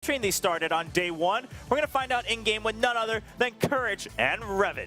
entering these started on day 1. We're going to find out in-game with none other than Courage and Revan.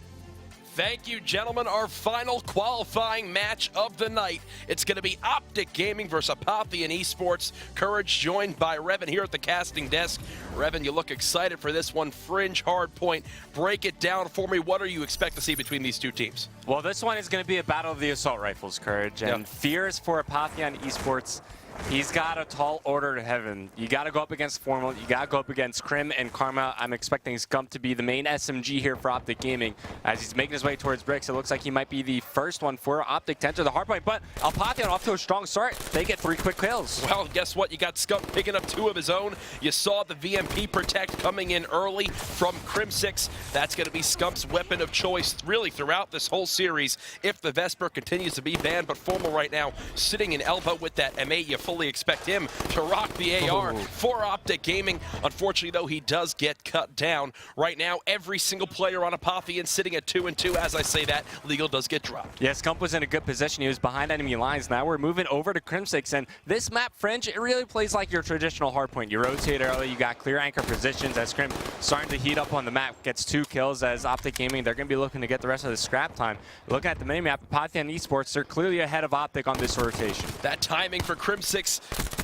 Thank you, gentlemen. Our final qualifying match of the night. It's going to be OpTic Gaming versus Apotheon Esports. Courage joined by Revan here at the casting desk. Revan, you look excited for this one. Fringe hard point. Break it down for me. What do you expect to see between these two teams? Well, this one is going to be a battle of the assault rifles, Courage. And fears for Apotheon Esports. He's got a tall order to heaven. You got to go up against Formal. You got to go up against Crim and Karma. I'm expecting Scump to be the main SMG here for OpTic Gaming. As he's making his way towards Bricks, it looks like he might be the first one for OpTic to enter the hardpoint. But Apotheon off to a strong start. They get 3 quick kills. Well, guess what? You got Scump picking up 2 of his own. You saw the VMP Protect coming in early from Crim6. That's going to be Scump's weapon of choice really throughout this whole series if the Vesper continues to be banned. But Formal right now sitting in elbow with that M8. You fully expect him to rock the AR for OpTic Gaming. Unfortunately, though, he does get cut down. Right now, every single player on Apotheon sitting at 2-2. As I say that, Legal does get dropped. Yeah, Scump was in a good position. He was behind enemy lines. Now we're moving over to Crim6, and this map, Fringe, it really plays like your traditional hardpoint. You rotate early, you got clear anchor positions as Crim starting to heat up on the map, gets 2 kills as OpTic Gaming, they're going to be looking to get the rest of the scrap time. Looking at the minimap, Apotheon Esports, they're clearly ahead of OpTic on this rotation. That timing for Crim6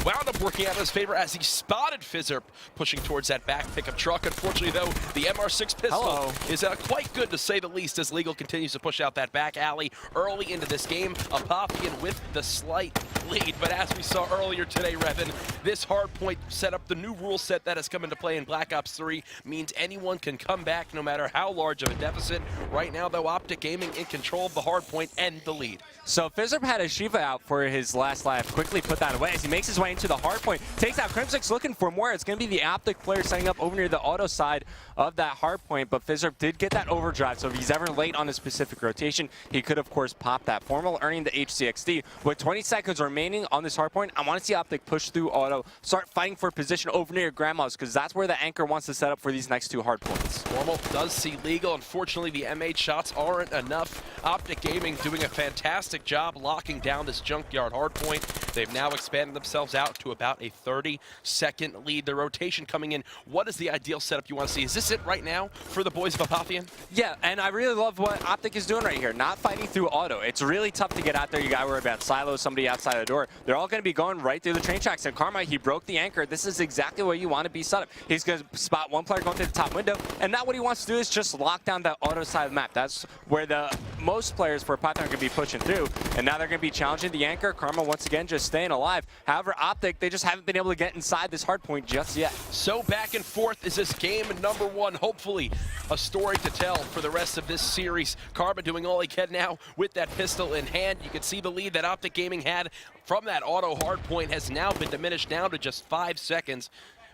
wound up working out in his favor as he spotted Fizzerp pushing towards that back pickup truck. Unfortunately, though, the MR6 pistol is quite good to say the least as Legal continues to push out that back alley early into this game. Apotheon with the slight lead, but as we saw earlier today, Revan, this hardpoint setup, the new rule set that has come into play in Black Ops 3 means anyone can come back no matter how large of a deficit. Right now, though, OpTic Gaming in control of the hardpoint and the lead. So Fizzerp had a Shiva out for his last life. Quickly put that away as he makes his way into the hardpoint. Takes out Crim6 looking for more. It's going to be the OpTic player setting up over near the auto side of that hardpoint, but Fizzerp did get that overdrive, so if he's ever late on a specific rotation, he could, of course, pop that. Formal earning the HCXD. With 20 seconds remaining on this hardpoint, I want to see OpTic push through auto, start fighting for position over near Grandma's, because that's where the anchor wants to set up for these next 2 hardpoints. Formal does see Legal. Unfortunately, the M8 shots aren't enough. OpTic Gaming doing a fantastic job locking down this junkyard hardpoint. They've now expanded themselves out to about a 30-second lead. The rotation coming in. What is the ideal setup you want to see? Is this it right now for the boys of Apotheon? Yeah, and I really love what OpTic is doing right here. Not fighting through auto. It's really tough to get out there. You got to worry about silos, somebody outside the door. They're all going to be going right through the train tracks. And Karma, he broke the anchor. This is exactly where you want to be set up. He's going to spot one player going through the top window. And now what he wants to do is just lock down that auto side of the map. That's where the most players for Apotheon are going to be pushing through. And now they're going to be challenging the anchor. Karma, once again, just staying alive. However, OpTic, they just haven't been able to get inside this hardpoint just yet. So back and forth is this game number 1. Hopefully a story to tell for the rest of this series. Karma doing all he can now with that pistol in hand. You can see the lead that OpTic Gaming had from that auto hardpoint has now been diminished down to just 5 seconds.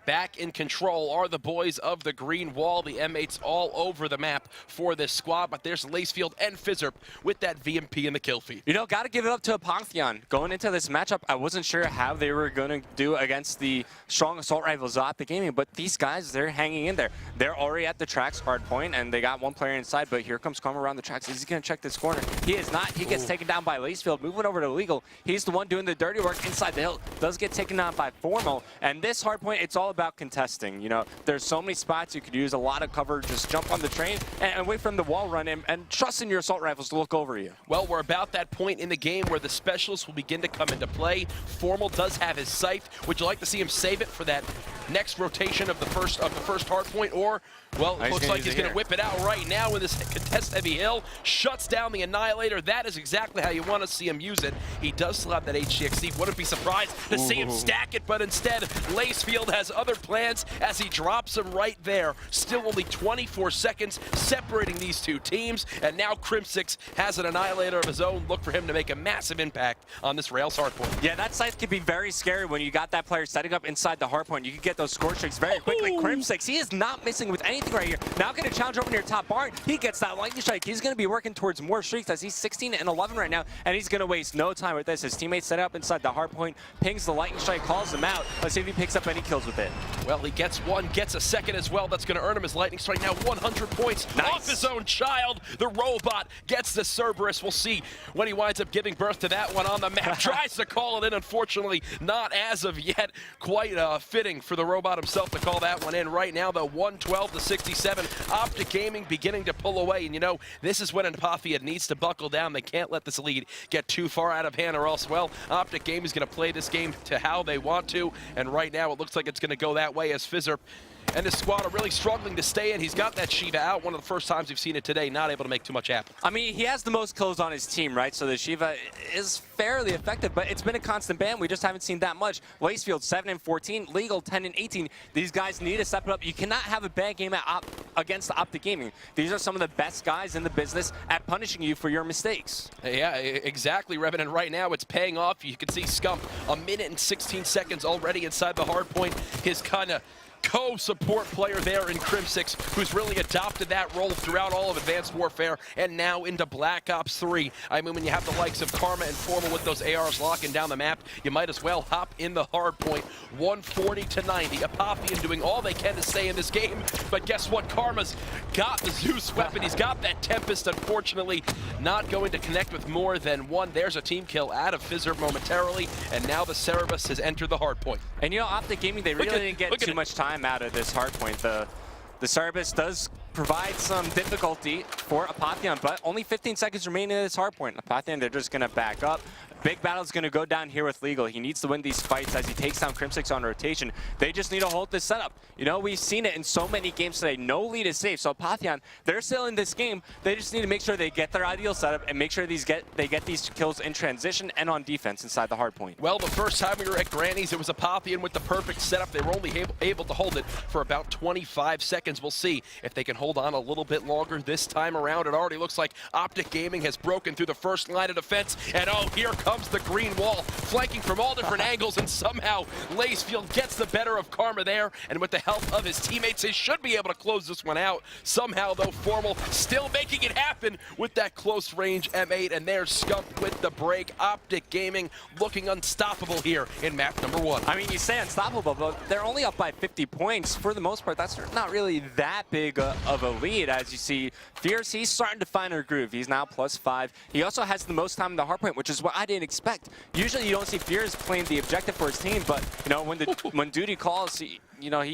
Back in control are the boys of the green wall. The M8s all over the map for this squad, but there's Lacefield and Fizzerp with that VMP in the kill feed. You know, got to give it up to Apotheon. Going into this matchup, I wasn't sure how they were going to do against the strong assault rifles of OpTic Gaming, but these guys, they're hanging in there. They're already at the tracks hard point, and they got one player inside, but here comes Karma around the tracks. Is he going to check this corner? He is not. He gets taken down by Lacefield. Moving over to Legal. He's the one doing the dirty work inside the hill. Does get taken down by Formal, and this hard point, it's all about contesting. You know, there's so many spots you could use a lot of cover. Just jump on the train and wait for the wall run and trust in your assault rifles to look over you. Well, we're about that point in the game where the specialists will begin to come into play. Formal does have his scythe. Would you like to see him save it for that next rotation of the first hard point, or well, it looks like he's going to whip it out right now with this contest heavy hill, shuts down the Annihilator. That is exactly how you want to see him use it. He does still have that HCXD. Wouldn't be surprised to see him stack it, but instead Lacefield has other plans as he drops him right there. Still only 24 seconds separating these two teams, and now Crim6 has an Annihilator of his own. Look for him to make a massive impact on this Rails hardpoint. Yeah, that scythe can be very scary when you got that player setting up inside the hardpoint. You can get those score streaks very quickly. Crim6, he is not missing with anything right here. Now going to challenge over near top barn. He gets that lightning strike. He's going to be working towards more streaks as he's 16 and 11 right now, and he's going to waste no time with this. His teammate set up inside the hardpoint, pings the lightning strike, calls him out. Let's see if he picks up any kills with it. Well, he gets one, gets a second as well. That's going to earn him his lightning strike. Now 100 points off his own child. The robot gets the Cerberus. We'll see when he winds up giving birth to that one on the map. Tries to call it in. Unfortunately, not as of yet. Quite fitting for the robot himself to call that one in. Right now, the 112-67. OpTic Gaming beginning to pull away. And, you know, this is when Apotheon needs to buckle down. They can't let this lead get too far out of hand, or else, well, OpTic Gaming is going to play this game to how they want to. And right now, it looks like it's going to go that way as Fizzerp and his squad are really struggling to stay in. He's got that Shiva out. One of the first times we've seen it today, not able to make too much happen. I mean, he has the most kills on his team, right? So the Shiva is fairly effective, but it's been a constant ban. We just haven't seen that much. Lacefield, 7 and 14. Legal, 10 and 18. These guys need to step it up. You cannot have a bad game against OpTic Gaming. These are some of the best guys in the business at punishing you for your mistakes. Yeah, exactly, Revin. And right now, it's paying off. You can see Scump, 1 minute and 16 seconds already inside the hard point. His kind of co-support player there in Crimsix, who's really adopted that role throughout all of Advanced Warfare and now into Black Ops 3. I mean, when you have the likes of Karma and Formal with those ARs locking down the map, you might as well hop in the hard point. 140-90. Apotheon doing all they can to stay in this game, but guess what? Karma's got the Zeus weapon. He's got that Tempest, unfortunately, not going to connect with more than one. There's a team kill out of Fizzerp momentarily, and now the Cerberus has entered the hard point. And you know, OpTic Gaming, they really didn't get too much time out of this hard point. The Cerberus does provide some difficulty for Apotheon, but only 15 seconds remaining in this hard point. Apotheon, they're just going to back up. Big battle's going to go down here with Legal. He needs to win these fights as he takes down Crimsix on rotation. They just need to hold this setup. You know, we've seen it in so many games today. No lead is safe. So Apotheon, they're still in this game. They just need to make sure they get their ideal setup and make sure they get these kills in transition and on defense inside the hard point. Well, the first time we were at Granny's, it was Apotheon with the perfect setup. They were only able to hold it for about 25 seconds. We'll see if they can hold on a little bit longer this time around. It already looks like OpTic Gaming has broken through the first line of defense. And oh, here comes the green wall, flanking from all different angles, and somehow Lacefield gets the better of Karma there, and with the help of his teammates, they should be able to close this one out. Somehow, though, Formal still making it happen with that close range M8, and there's Scump with the break. OpTic Gaming looking unstoppable here in map number 1. I mean, you say unstoppable, but they're only up by 50 points. For the most part, that's not really that big of a lead. As you see, Fierce, he's starting to find her groove. He's now +5. He also has the most time in the hard point, which is what I didn't expect. Usually you don't see Fierce playing the objective for his team, but you know, when duty calls, he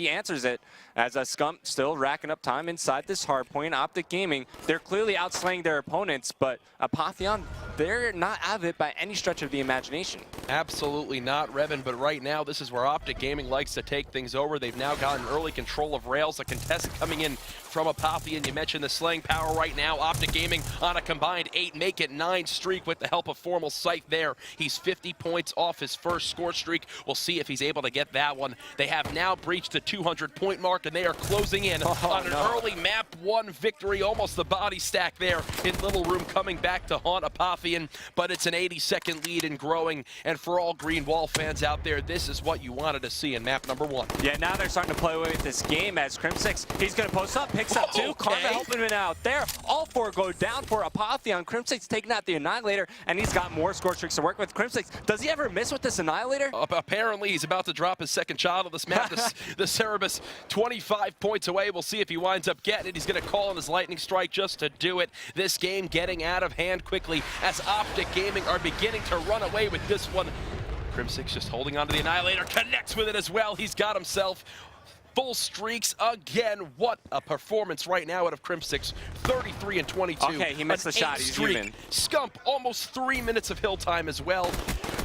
answers it. As Scump still racking up time inside this hard point. OpTic Gaming, they're clearly outslaying their opponents, but Apotheon, they're not out of it by any stretch of the imagination. Absolutely not, Revin, but right now this is where OpTic Gaming likes to take things over. They've now gotten early control of rails. A contestant coming in from Apotheon. You mentioned the slaying power right now. OpTic Gaming on a combined 8, make it 9 streak with the help of Formal Sight there. He's 50 points off his first score streak. We'll see if he's able to get that one. They have now breached the 200-point mark, and they are closing in on an early map 1 victory. Almost the body stack there in Little Room coming back to haunt Apotheon, but it's an 80-second lead and growing. And for all Green Wall fans out there, this is what you wanted to see in map number 1. Yeah, now they're starting to play away with this game as Crimsix, he's going to post up, picks up 2. Karma helping him out there. All 4 go down for Apotheon. Crimsix taking out the Annihilator, and he's got more score streaks to work with. Crimsix, does he ever miss with this Annihilator? Apparently, he's about to drop his second child of this map. The Cerberus 25 points away. We'll see if he winds up getting it. He's going to call in his lightning strike just to do it. This game getting out of hand quickly as OpTic Gaming are beginning to run away with this one. Crimsix just holding on to the Annihilator, connects with it as well. He's got himself full streaks again. What a performance right now out of Crimsix. 33 and 22. Okay, he missed the shot. He's human. Scump, almost 3 minutes of hill time as well.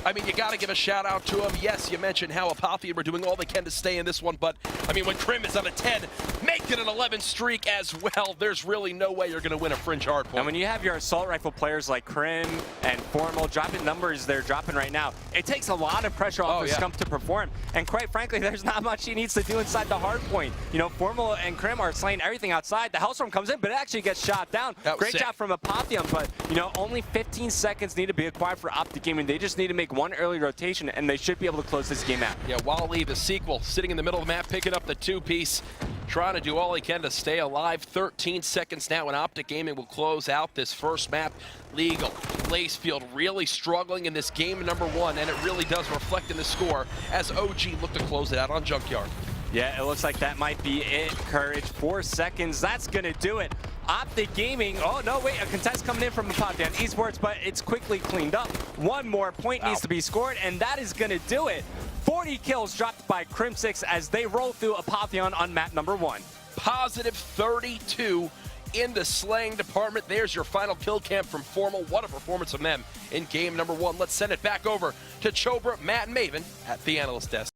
I mean, you got to give a shout out to him. Yes, you mentioned how Apotheon were doing all they can to stay in this one, but I mean, when Crim is on a 10, make it an 11 streak as well. There's really no way you're going to win a fringe hard point. And when you have your assault rifle players like Crim and Formal dropping numbers they're dropping right now, it takes a lot of pressure off for Scump to perform. And quite frankly, there's not much he needs to do inside the hard point. You know, Formal and Crim are slaying everything outside. The Hellstorm comes in, but it actually gets shot down. Great job from Apotheon, but you know, only 15 seconds need to be acquired for OpTic Gaming. They just need to make 1 early rotation, and they should be able to close this game out. Yeah, Wally, the sequel, sitting in the middle of the map, picking up the 2-piece, trying to do all he can to stay alive. 13 seconds now, and OpTic Gaming will close out this first map. Legal, Lacefield really struggling in this game number 1, and it really does reflect in the score as OG look to close it out on Junkyard. Yeah, it looks like that might be it. Courage, 4 seconds. That's going to do it. OpTic Gaming. Oh, no, wait. A contest coming in from Apotheon Esports, but it's quickly cleaned up. One more point needs to be scored, and that is going to do it. 40 kills dropped by Crim6 as they roll through Apotheon on map number 1. Positive 32 in the slaying department. There's your final kill cam from Formal. What a performance from them in game number 1. Let's send it back over to Chobra, Matt, and Maven at the analyst desk.